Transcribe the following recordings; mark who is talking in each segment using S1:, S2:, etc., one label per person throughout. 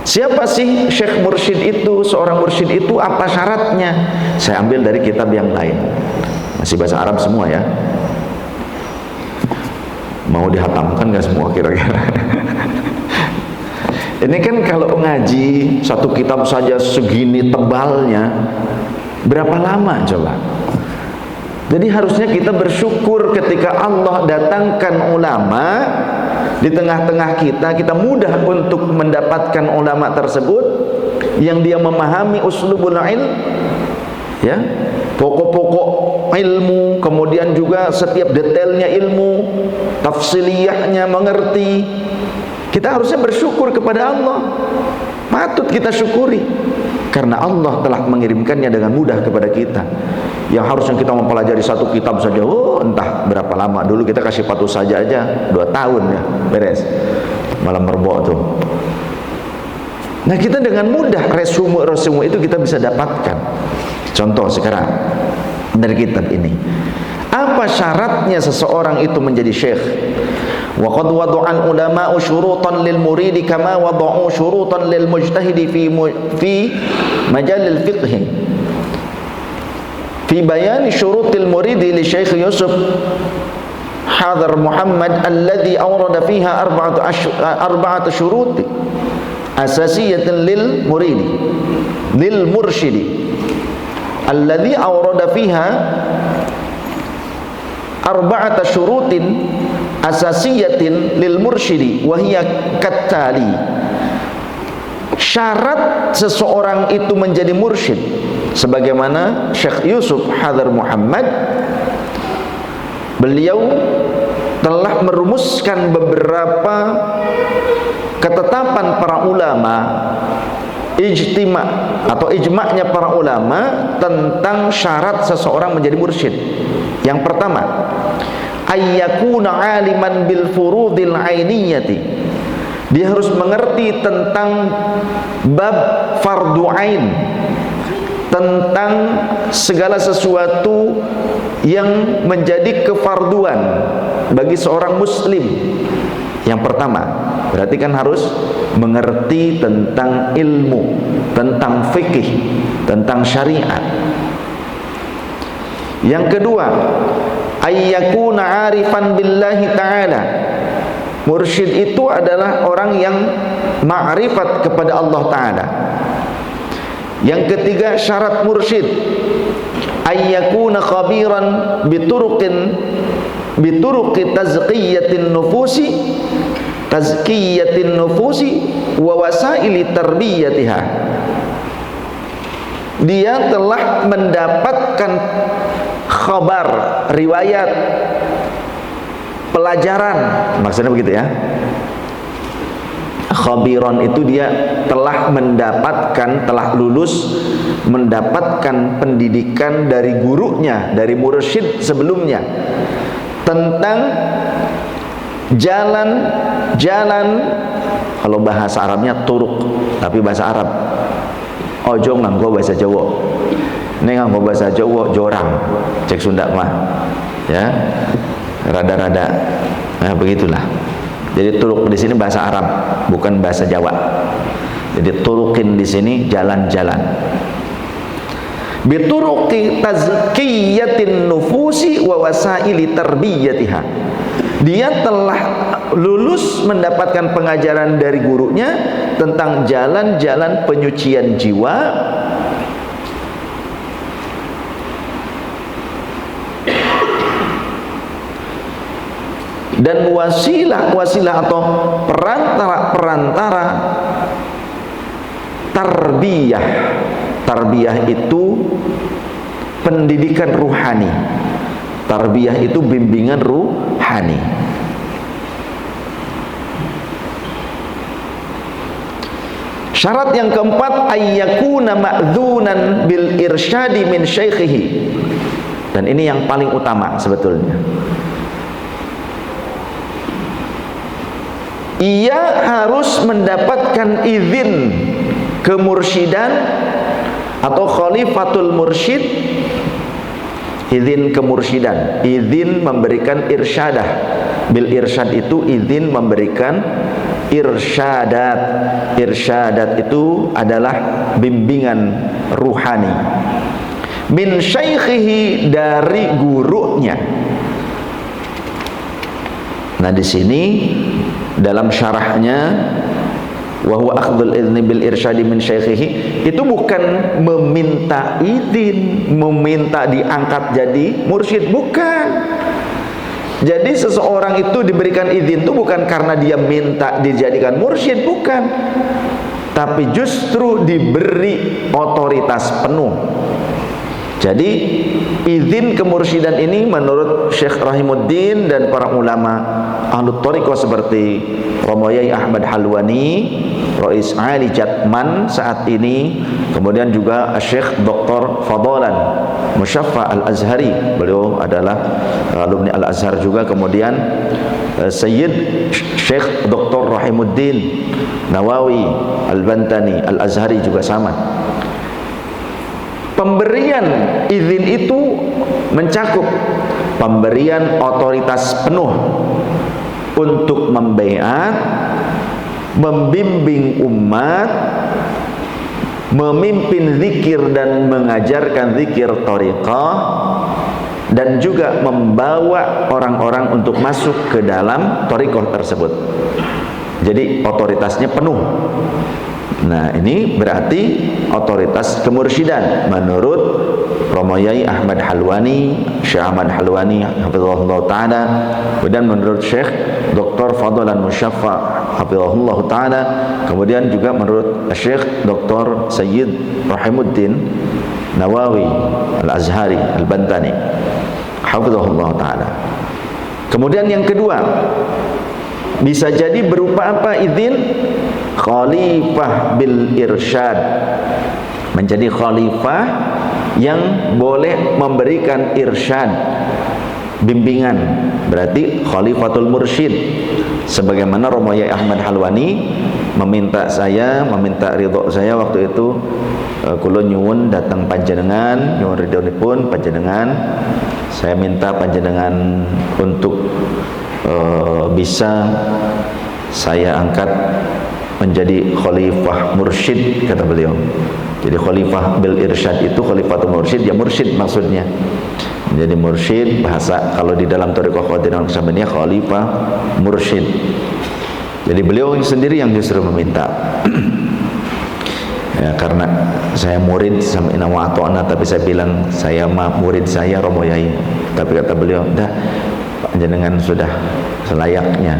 S1: Siapa sih Syekh Mursyid itu? Seorang mursyid itu apa syaratnya? Saya ambil dari kitab yang lain. Masih bahasa Arab semua ya. Mau dihatamkan gak semua kira-kira? Ini kan kalau ngaji satu kitab saja segini tebalnya, berapa lama coba? Jadi harusnya kita bersyukur ketika Allah datangkan ulama di tengah-tengah kita. Kita mudah untuk mendapatkan ulama tersebut yang dia memahami uslubul ilm, ya, pokok-pokok ilmu, kemudian juga setiap detailnya ilmu, tafsiliyahnya mengerti. Kita harusnya bersyukur kepada Allah. Patut kita syukuri karena Allah telah mengirimkannya dengan mudah kepada kita. Yang harusnya kita mempelajari satu kitab saja, entah berapa lama. Dulu kita kasih patuh saja aja 2 tahun ya, beres. Malam merbok tuh. Nah, kita dengan mudah resume itu kita bisa dapatkan. Contoh sekarang dari kitab ini. Apa syaratnya seseorang itu menjadi syekh? Wa qad wada'al ulama'u syurutan lil muridi kama wada'u syurutan lil mujtahidi fi majal al fiqh. Fi bayan syurutil muridi li Syekh Yusuf Hadar Muhammad alladhi awrada fiha arba'atu syurut asasiyatan lil muridi lil mursyidi alladhi awrada fiha arba'ata syurutin asasiyatin lil mursyidi wa hiya kattali. Syarat seseorang itu menjadi mursyid sebagaimana Syekh Yusuf Hadar Muhammad, beliau telah merumuskan beberapa ketetapan para ulama, ijtima atau ijma'nya para ulama tentang syarat seseorang menjadi mursyid. Yang pertama, ayyakuna aliman bil furudil ainiyati. Dia harus mengerti tentang bab fardu ain, tentang segala sesuatu yang menjadi kefarduan bagi seorang muslim. Yang pertama, berarti kan harus mengerti tentang ilmu, tentang fikih, tentang syariat. Yang kedua, ayyakuna arifan billahi ta'ala. Mursyid itu adalah orang yang ma'rifat kepada Allah Ta'ala. Yang ketiga, syarat mursyid ayyakuna khabiran bituruqi tazkiyatin nufusi wa wasaili tarbiyatiha. Dia telah mendapatkan khabar, riwayat, pelajaran, maksudnya begitu ya. Khabiron itu dia telah mendapatkan, telah lulus, mendapatkan pendidikan dari gurunya, dari mursyid sebelumnya tentang jalan-jalan, kalau bahasa Arabnya turuk, tapi bahasa Arab ojo nganggo bahasa Jawa. Ini nganggo bahasa Jawa jorang, cek Sunda mah ya, rada-rada, nah begitulah. Jadi turuk di sini bahasa Arab, bukan bahasa Jawa. Jadi turukin di sini jalan-jalan. Bituruqi tazkiyatin nufusi wa wasaili tarbiyatiha. Dia telah lulus mendapatkan pengajaran dari gurunya tentang jalan-jalan penyucian jiwa, dan wasilah atau perantara tarbiyah. Tarbiyah itu pendidikan ruhani. Tarbiyah itu bimbingan ruhani. Syarat yang keempat, ayyakuna ma'dzunan bil irsyadi min syaikhihi. Dan ini yang paling utama sebetulnya. Ia harus mendapatkan izin kemursyidan atau khalifatul mursyid, izin kemursyidan, izin memberikan irsyadah. Bil irsyad itu izin memberikan irsyadat. Irsyadat itu adalah bimbingan ruhani. Min syaikhihi, dari gurunya. Nah di sini dalam syarahnya, wa huwa akhdhul idzni bil irsyadi min syaikhihi, itu bukan meminta izin, meminta diangkat jadi mursyid, bukan. Jadi seseorang itu diberikan izin itu bukan karena dia minta dijadikan mursyid, bukan, tapi justru diberi otoritas penuh. Jadi izin kemursyidan ini menurut Syekh Rahimuddin dan para ulama ahlu thariqah seperti Romo Yai Ahmad Halwani, Rais Ali Jatman saat ini, kemudian juga Syekh Dr. Fadlan Musyaffa Al-Azhari, beliau adalah alumni Al-Azhar juga, kemudian Sayyid Syekh Dr. Rahimuddin Nawawi Al-Bantani Al-Azhari juga sama. Pemberian izin itu mencakup pemberian otoritas penuh untuk membaiat, membimbing umat, memimpin zikir dan mengajarkan zikir thariqah, dan juga membawa orang-orang untuk masuk ke dalam thariqah tersebut. Jadi otoritasnya penuh. Nah ini berarti otoritas kemursyidan menurut Romo Yai Ahmad Halwani, Syekh Ahmad Halwani hafizahullah ta'ala, dan menurut Syekh Dr. Fadlan Musyaffa hafizahullah ta'ala, kemudian juga menurut Syekh Dr. Sayyid Rahimuddin Nawawi Al-Azhari Al-Bantani hafizahullah ta'ala. Kemudian yang kedua, bisa jadi berupa apa izin? Khalifah bil irsyad, menjadi khalifah yang boleh memberikan irsyad, bimbingan, berarti khalifatul mursyid. Sebagaimana Romo Yai Ahmad Halwani meminta ridho saya waktu itu, kula nyuwun datang panjenengan, nyuwun ridhonipun panjenengan, saya minta panjenengan untuk bisa saya angkat menjadi khalifah mursyid, kata beliau. Jadi khalifah bil irsyad itu khalifatul mursyid, ya mursyid maksudnya. Menjadi mursyid, bahasa kalau di dalam thariqah Qadiriyah Naqsabandiyah khalifah mursyid. Jadi beliau sendiri yang justru meminta. Ya, karena saya murid sama inawa ato'ana, tapi saya bilang saya murid saya Romo Yai. Tapi kata beliau, dah panjenengan sudah selayaknya.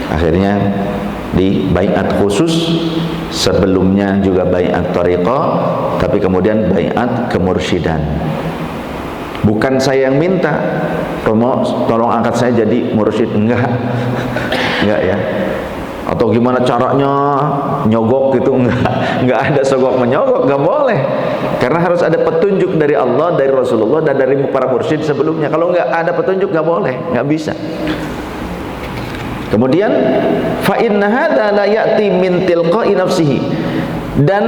S1: Akhirnya di baiat khusus, sebelumnya juga baiat thariqah, tapi kemudian baiat kemursyidan. Bukan saya yang minta, Romo tolong angkat saya jadi mursyid, enggak ya. Atau gimana caranya nyogok gitu, enggak ada sogok menyogok, enggak boleh. Karena harus ada petunjuk dari Allah, dari Rasulullah, dan dari para mursyid sebelumnya. Kalau enggak ada petunjuk enggak boleh, enggak bisa. Kemudian fa inna hadza la ya'ti min tilqa'i nafsihi, dan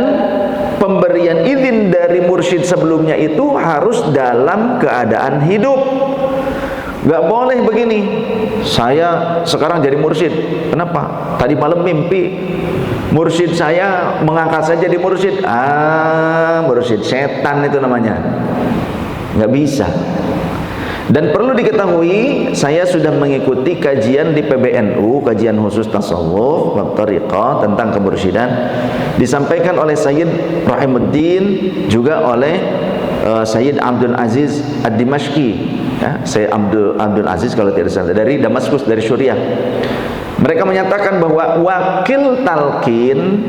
S1: pemberian izin dari mursyid sebelumnya itu harus dalam keadaan hidup. Gak boleh begini, saya sekarang jadi mursyid, kenapa? Tadi malam mimpi mursyid saya mengangkat saya jadi mursyid. Mursyid setan itu namanya. Gak bisa. Dan perlu diketahui, saya sudah mengikuti kajian di PBNU, kajian khusus tasawuf wa thariqah tentang kemursyidan, disampaikan oleh Sayyid Rahimuddin, juga oleh Sayyid Abdul Aziz Ad-Dimashqi, ya, Sayyid Abdul Aziz kalau tidak salah, dari Damaskus, dari Suriah. Mereka menyatakan bahwa wakil talqin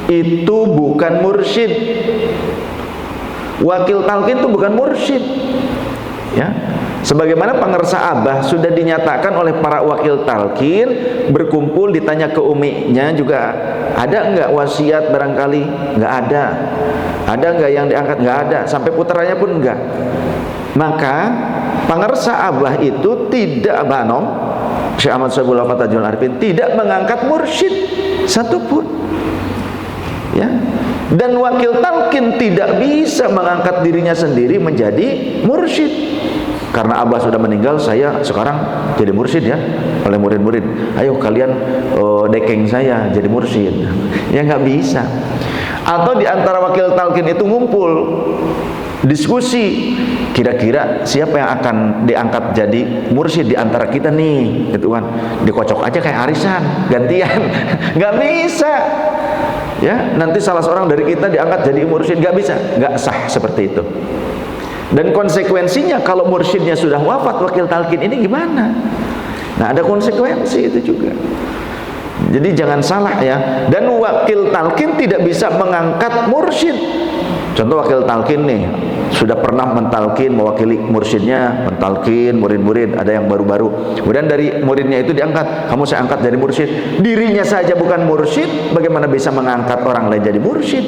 S1: itu bukan mursyid. Wakil talqin itu bukan mursyid, ya. Sebagaimana pangersa Abah sudah dinyatakan oleh para wakil talqin, berkumpul ditanya ke uminya juga, ada enggak wasiat barangkali? Enggak ada. Ada enggak yang diangkat? Enggak ada. Sampai putranya pun enggak. Maka pangersa Abah itu tidak banom, Syekh Ahmad Syaibul Wafat Tajul Arifin tidak mengangkat mursyid satupun, ya. Dan wakil talqin tidak bisa mengangkat dirinya sendiri menjadi mursyid. karena abah sudah meninggal, saya sekarang jadi mursyid ya oleh murid-murid. Ayo kalian dekeng saya jadi mursyid. Ya nggak bisa. Atau di antara wakil talqin itu ngumpul diskusi, kira-kira siapa yang akan diangkat jadi mursyid di antara kita nih, gitu kan. Dikocok aja kayak arisan, gantian. Nggak bisa. Ya, nanti salah seorang dari kita diangkat jadi mursyid, nggak bisa, nggak sah seperti itu. Dan konsekuensinya kalau mursyidnya sudah wafat, wakil talqin ini gimana? Nah, ada konsekuensi itu juga. Jadi jangan salah ya. Dan wakil talqin tidak bisa mengangkat mursyid. Contoh wakil talqin nih, sudah pernah mentalkin, mewakili mursyidnya, mentalkin murid-murid, ada yang baru-baru. Kemudian dari muridnya itu diangkat, kamu saya angkat jadi mursyid. Dirinya saja bukan mursyid, bagaimana bisa mengangkat orang lain jadi mursyid?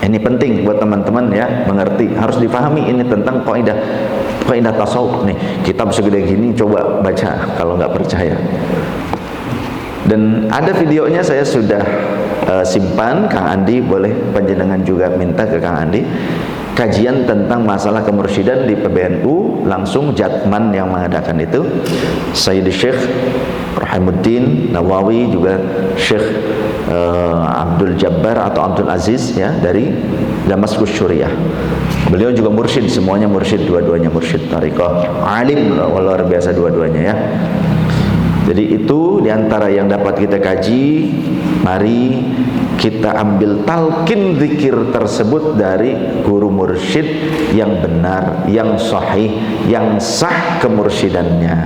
S1: Ini penting buat teman-teman ya, mengerti, harus difahami ini tentang kaidah tasawuf nih. Kitab segede gini coba baca kalau nggak percaya. Dan ada videonya saya sudah simpan, Kang Andi boleh panjenengan juga minta ke Kang Andi kajian tentang masalah kemursyidaan di PBNU, langsung Jatman yang mengadakan itu, Sayyid Syekh Rahimuddin Nawawi, juga Syekh Abdul Jabbar atau Abdul Aziz ya, dari Damaskus Suriah. Beliau juga mursyid, semuanya mursyid, dua-duanya mursyid thariqah, alim luar biasa dua-duanya ya. Jadi itu diantara yang dapat kita kaji. Mari kita ambil talqin zikir tersebut dari guru mursyid yang benar, yang sahih, yang sah kemursidannya.